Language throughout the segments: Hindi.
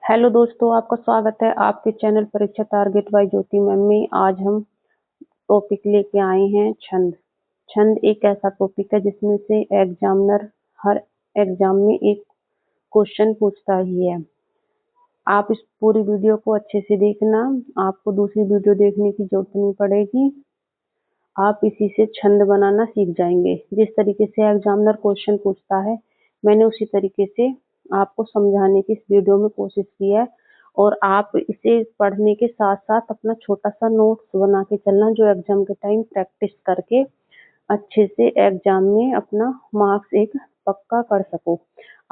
हेलो दोस्तों, आपका स्वागत है आपके चैनल परीक्षा टारगेट बाय ज्योति मैम में। आज हम टॉपिक लेके आए हैं छंद। छंद एक ऐसा टॉपिक है जिसमें से एग्जामिनर हर एग्जाम में एक क्वेश्चन पूछता ही है। आप इस पूरी वीडियो को अच्छे से देखना, आपको दूसरी वीडियो देखने की जरूरत नहीं पड़ेगी। आप इसी से छंद बनाना सीख जाएंगे। जिस तरीके से एग्जामिनर क्वेश्चन पूछता है, मैंने उसी तरीके से आपको समझाने की इस वीडियो में कोशिश की है। और आप इसे पढ़ने के साथ साथ अपना छोटा सा नोट्स बना के चलना, जो एग्जाम के टाइम प्रैक्टिस करके अच्छे से एग्जाम में अपना मार्क्स एक पक्का कर सको।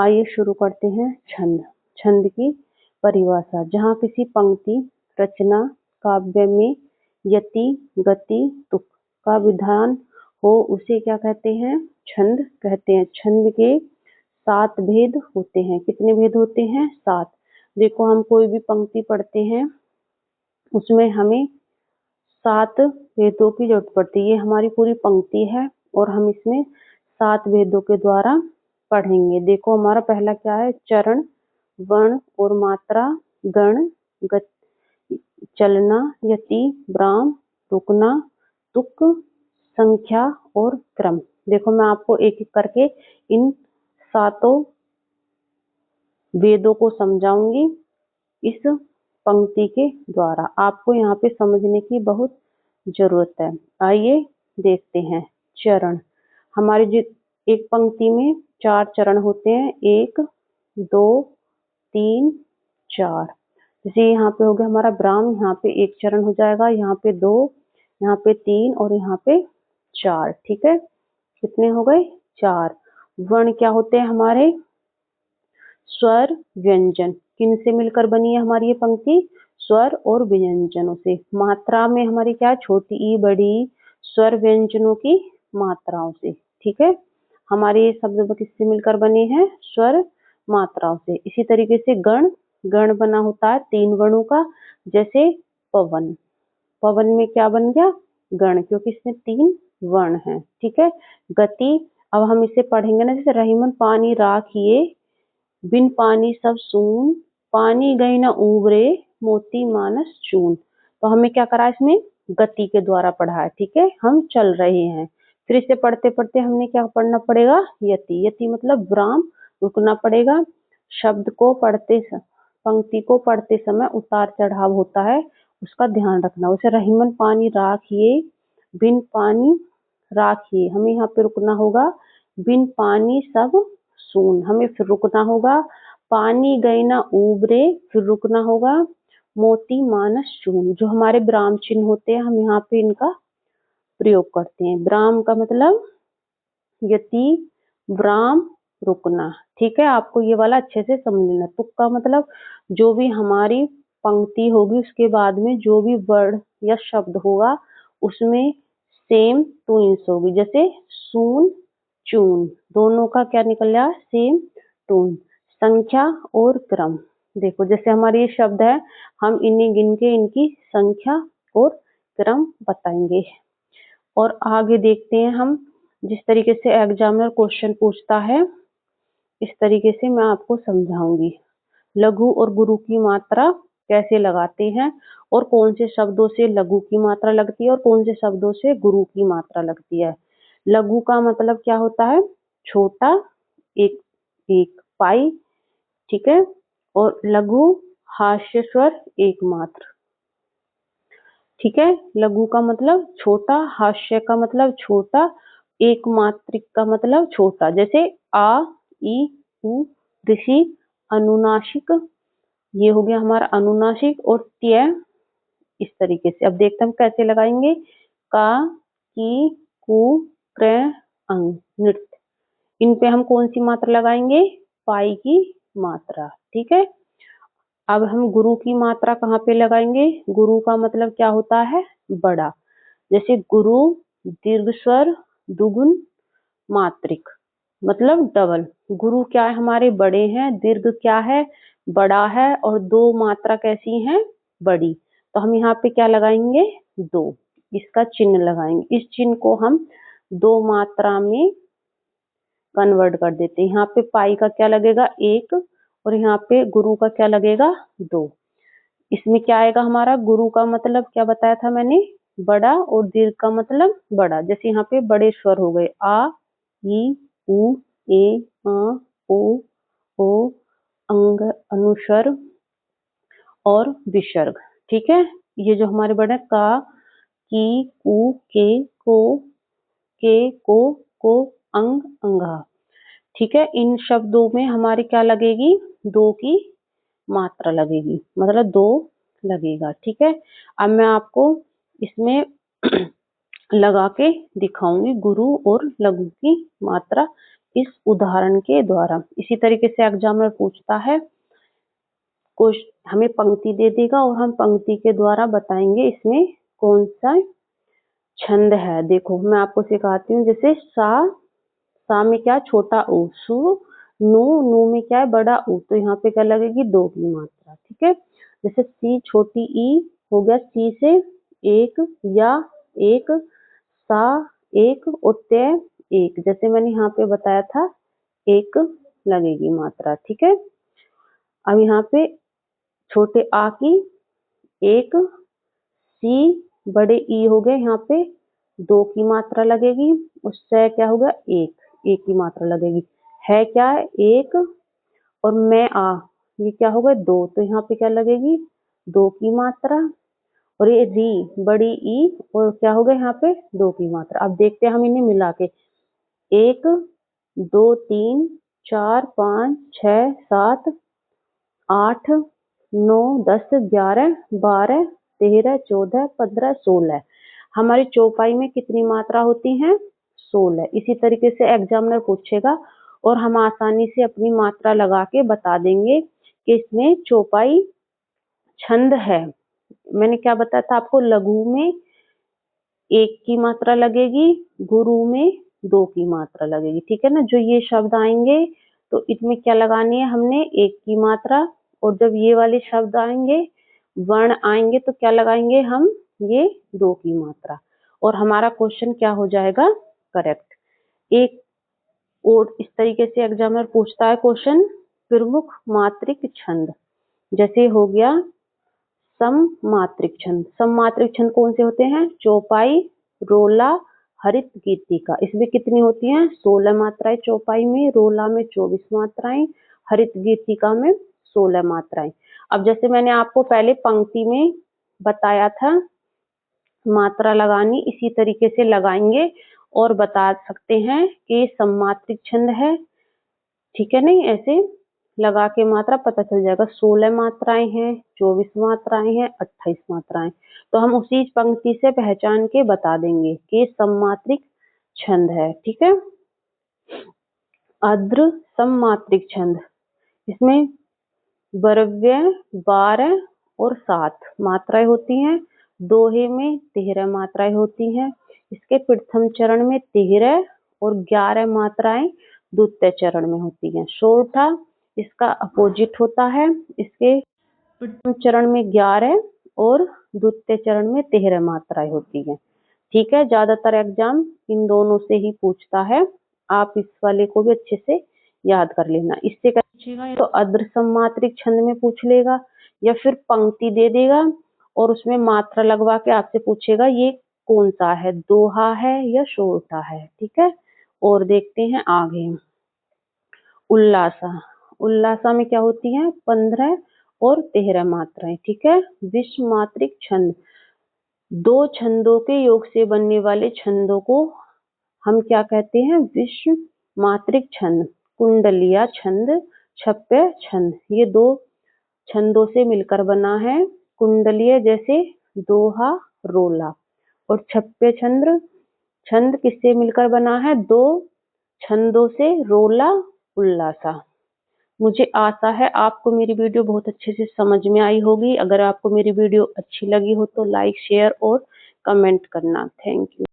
आइए शुरू करते हैं छंद। छंद की परिभाषा: जहाँ किसी पंक्ति, रचना, काव्य में यति, गति, तुक का विधान हो, उसे क्या कहते हैं? छंद कहते हैं। छंद के 7 भेद होते हैं। कितने भेद होते हैं? 7। देखो, हम कोई भी पंक्ति पढ़ते हैं उसमें हमें 7 भेदों की जरूरत पड़ती है। ये हमारी पूरी पंक्ति है और हम इसमें 7 भेदों के द्वारा पढ़ेंगे। देखो, हमारा पहला क्या है? चरण, वर्ण और मात्रा, गण, गति, चलना, यति, विराम, रुकना, तुक, संख्या और क्रम। देखो, मैं आपको एक एक करके इन 7 वेदों को समझाऊंगी इस पंक्ति के द्वारा। आपको यहाँ पे समझने की बहुत जरूरत है। आइए देखते हैं। चरण: हमारे एक पंक्ति में 4 चरण होते हैं। 1, 2, 3, 4। जैसे यहाँ पे हो गया हमारा विराम, यहाँ पे 1 चरण हो जाएगा, यहाँ पे 2, यहाँ पे 3 और यहाँ पे 4। ठीक है, कितने हो गए? 4। वर्ण क्या होते हैं हमारे? स्वर, व्यंजन। किन से मिलकर बनी है हमारी ये पंक्ति? स्वर और व्यंजनों से। मात्रा में हमारी क्या? छोटी ई, बड़ी ई, स्वर व्यंजनों की मात्राओं से। ठीक है, हमारे ये शब्द किससे मिलकर बने हैं? स्वर मात्राओं से। इसी तरीके से गण, गण बना होता है 3 वर्णों का। जैसे पवन, पवन में क्या बन गया? गण, क्योंकि इसमें 3 वर्ण हैं। ठीक है। गति, अब हम इसे पढ़ेंगे ना, जैसे रहीमन पानी राखिए, बिन पानी सब सून, पानी गई न उबरे, मोती मानस चून। तो हमें क्या करा? इसमें गति के द्वारा पढ़ा है। ठीक है, हम चल रहे हैं। फिर इसे पढ़ते पढ़ते हमने क्या पढ़ना पड़ेगा? यति। यति मतलब विराम, रुकना पड़ेगा। शब्द को पढ़ते पंक्ति को पढ़ते समय उतार चढ़ाव होता है, उसका ध्यान रखना। उसे रहीमन पानी राखिए, बिन पानी राखिए, हमें यहाँ पे रुकना होगा। बिन पानी सब सून, हमें फिर रुकना होगा। पानी गई ना उबरे, फिर रुकना होगा। मोती मानस चून, जो हमारे विराम चिन्ह होते हैं, हम यहाँ पे इनका प्रयोग करते हैं। विराम का मतलब यति, विराम, रुकना। ठीक है, आपको ये वाला अच्छे से समझ लेना। तुक का मतलब जो भी हमारी पंक्ति होगी उसके बाद में जो भी वर्ड या शब्द होगा उसमें सेम टून्स होगी। जैसे सून, चून, दोनों का क्या निकल गया? सेम टून। संख्या और क्रम, देखो जैसे हमारे ये शब्द है, हम इन्हें गिन के इनकी संख्या और क्रम बताएंगे। और आगे देखते हैं हम। जिस तरीके से एग्जामिनर क्वेश्चन पूछता है इस तरीके से मैं आपको समझाऊंगी। लघु और गुरु की मात्रा कैसे लगाते हैं और कौन से शब्दों से लघु की मात्रा लगती है और कौन से शब्दों से गुरु की मात्रा लगती है। लघु का मतलब क्या होता है? छोटा, एक एक पाई। ठीक है, और लघु हास्य स्वर एकमात्र। ठीक है, लघु का मतलब छोटा, हास्य का मतलब छोटा, एक मात्रिक का मतलब छोटा। जैसे आ, ई, उ, ऋषि, अनुनासिक, ये हो गया हमारा अनुनासिक। और त्य, इस तरीके से। अब देखते हम कैसे लगाएंगे। का, की, कु, क्र, अंग, नृत्य, इन पे हम कौन सी मात्रा लगाएंगे? पाई की मात्रा। ठीक है, अब हम गुरु की मात्रा कहाँ पे लगाएंगे? गुरु का मतलब क्या होता है? बड़ा। जैसे गुरु, दीर्घ स्वर, दुगुन, मात्रिक, मतलब डबल। गुरु क्या है? हमारे बड़े हैं, दीर्घ क्या है? बड़ा है, और 2 मात्रा कैसी हैं? बड़ी। तो हम यहाँ पे क्या लगाएंगे? 2, इसका चिन्ह लगाएंगे। इस चिन्ह को हम 2 मात्रा में कन्वर्ट कर देते हैं। यहाँ पे पाई का क्या लगेगा? 1, और यहाँ पे गुरु का क्या लगेगा 2। इसमें क्या आएगा हमारा, गुरु का मतलब क्या बताया था मैंने, बड़ा, और दीर्घ का मतलब बड़ा। जैसे यहाँ पे बड़े स्वर हो गए आ, ई, उ, ए, ओ, अंग, अनुस्वर और विसर्ग। ठीक है, ये जो हमारे बड़े का, की, कु, को, अंग, अंगा। ठीक है, इन शब्दों में हमारी क्या लगेगी, 2 की मात्रा लगेगी, मतलब 2 लगेगा। ठीक है, अब मैं आपको इसमें लगा के दिखाऊंगी गुरु और लघु की मात्रा इस उदाहरण के द्वारा। इसी तरीके से एग्जामिनर पूछता है, कुछ हमें पंक्ति दे देगा और हम पंक्ति के द्वारा बताएंगे इसमें कौन सा छंद है। देखो मैं आपको सिखाती हूँ, जैसे सा में क्या छोटा ऊ, सु, नू में क्या है बड़ा ऊ, तो यहाँ पे क्या लगेगी 2 की मात्रा। ठीक है, जैसे सी छोटी ई हो गया, सी से 1, या 1, सा 1 और ते 1, जैसे मैंने यहाँ पे बताया था 1 लगेगी मात्रा। ठीक है, अब यहाँ पे छोटे आ की 1, सी बड़े ई हो गए, यहाँ पे 2 की मात्रा लगेगी, उससे क्या होगा 1 की मात्रा लगेगी। है क्या है 1, और मैं आ, ये क्या होगा 2, तो यहाँ पे क्या लगेगी 2 की मात्रा, और ये री बड़ी ई, और क्या होगा यहाँ पे 2 की मात्रा। अब देखते हैं हम इन्हें मिला के, 1, 2, 3, 4, 5, 6, 7, 8, 9, 10, 11, 12, 13, 14, 15, 16। हमारी चौपाई में कितनी मात्रा होती है 16। इसी तरीके से एग्जामिनर पूछेगा और हम आसानी से अपनी मात्रा लगा के बता देंगे कि इसमें चौपाई छंद है। मैंने क्या बताया था आपको, लघु में 1 की मात्रा लगेगी, गुरु में 2 की मात्रा लगेगी। ठीक है ना, जो ये शब्द आएंगे तो इसमें क्या लगानी है हमने 1 की मात्रा, और जब ये वाले शब्द आएंगे, वर्ण आएंगे, तो क्या लगाएंगे हम ये 2 की मात्रा, और हमारा क्वेश्चन क्या हो जाएगा करेक्ट। एक और इस तरीके से एग्जामिनर पूछता है क्वेश्चन, प्रमुख मात्रिक छंद, जैसे हो गया सममात्रिक छंद। सममात्रिक छंद कौन से होते हैं, चौपाई, रोला, हरित गीतिका। इसमें कितनी होती हैं 16 मात्राएं चौपाई में, रोला में 24 मात्राएं, हरित गीतिका में 16 मात्राएं। अब जैसे मैंने आपको पहले पंक्ति में बताया था मात्रा लगानी, इसी तरीके से लगाएंगे और बता सकते हैं कि सममात्रिक छंद है। ठीक है, नहीं ऐसे लगा के मात्रा पता चल जाएगा। 16 मात्राएं हैं, 24 मात्राएं हैं, 28 मात्राएं, तो हम उसी पंक्ति से पहचान के बता देंगे कि सममात्रिक छंद है। ठीक है, अर्ध सममात्रिक छंद, इसमें वर्व्य 12 और 7 मात्राएं होती हैं, दोहे में 13 मात्राएं होती हैं। इसके प्रथम चरण में 13 और 11 मात्राएं द्वितीय चरण में होती हैं। सोरठा इसका अपोजिट होता है, इसके प्रथम चरण में 11 और द्वितीय चरण में 13 मात्राएं होती हैं। ठीक है, ज्यादातर एग्जाम इन दोनों से ही पूछता है, आप इस वाले को भी अच्छे से याद कर लेना। इससे क्या पूछेगा, तो अर्ध सममात्रिक छंद में पूछ लेगा, या फिर पंक्ति दे देगा और उसमें मात्रा लगवा के आपसे पूछेगा ये कौन सा है, दोहा है या सोरठा है। ठीक है, और देखते हैं आगे। उल्लासा, उल्लासा में क्या होती है 15 और 13 मात्राएं। ठीक है, विश्व मात्रिक छंद, 2 छंदों के योग से बनने वाले छंदों को हम क्या कहते हैं, विश्व मात्रिक छंद। कुंडलिया छंद, छप्पय छंद, ये 2 छंदों से मिलकर बना है। कुंडलीय जैसे दोहा, रोला, और छप्पय छंद किससे मिलकर बना है, 2 छंदों से, रोला, उल्लासा। मुझे आशा है आपको मेरी वीडियो बहुत अच्छे से समझ में आई होगी। अगर आपको मेरी वीडियो अच्छी लगी हो तो लाइक, शेयर और कमेंट करना। Thank you.